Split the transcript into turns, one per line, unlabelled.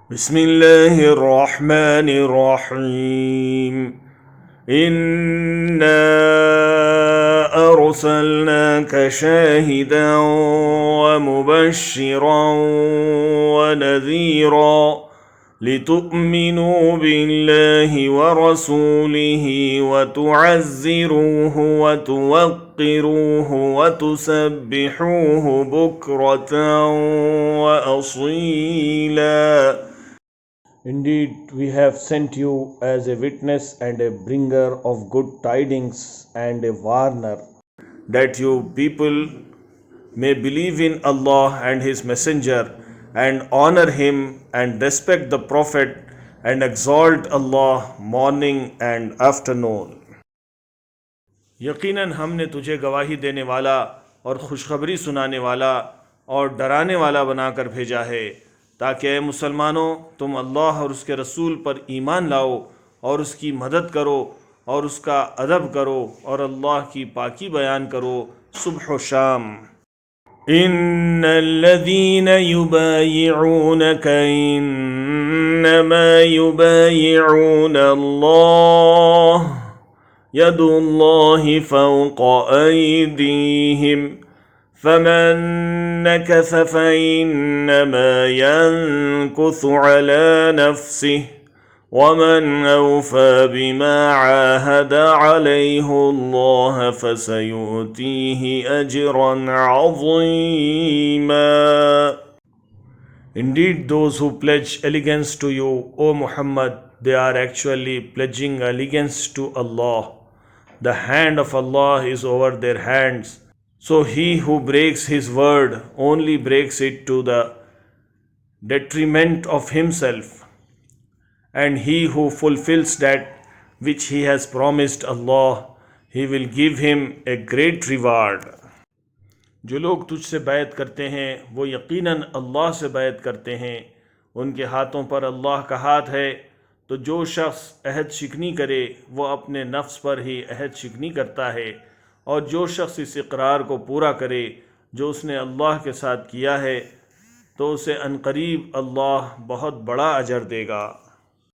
बिस्मिल्लाहिर्रहमानिर्रहीम। इन्ना अरसलनाका शाहिदन व मुबश्शिरन व नज़ीरा लितुअ्मिनू बिल्लाहि व रसूलिहि व तुअज़्ज़िरूहु व तुवक्किरूहु व तुसब्बिहूहु बुक्रतन व असीला। Indeed, we have sent you as a witness and a bringer of good tidings and a warner, that you people may believe in Allah and His Messenger, and honor Him and respect the Prophet, and exalt Allah morning and afternoon. यकीनन हमने तुझे गवाही देने वाला और खुशखबरी सुनाने वाला और डराने वाला बनाकर भेजा है, ताकि ऐ मुसलमानों तुम अल्लाह और उसके रसूल पर ईमान लाओ और उसकी मदद करो और उसका अदब करो और अल्लाह की पाकी बयान करो सुबह व शाम। इन्नल्लज़ीन युबायिऊनक इन्नमा युबायिऊन अल्लाह यदुल्लाहि फ़ौक़ अयदीहिम फमन नकस फ़इन्नमा यनकुसु अला नफ्सिहि वमन औफ़ा बिमा Ahad अलैहुल्लाह फसयुतीहि अजरन अज़ीमा। Indeed, those who pledge allegiance to you, O Muhammad, they are actually pledging allegiance to Allah. The hand of Allah is over their hands. So he who breaks his word only breaks it to the detriment of himself, and he who fulfills that which he has promised Allah, he will give him a great reward. जो लोग तुझसे बैत करते हैं वो यकीनन अल्लाह से बैत करते हैं, उनके हाथों पर अल्लाह का हाथ है। तो जो शख्स अहद शिकनी करे वो अपने नफ्स पर ही अहद शिकनी करता है, और जो शख्स इस इकरार को पूरा करे जो उसने अल्लाह के साथ किया है तो उसे अनकरीब अल्लाह बहुत बड़ा अजर देगा।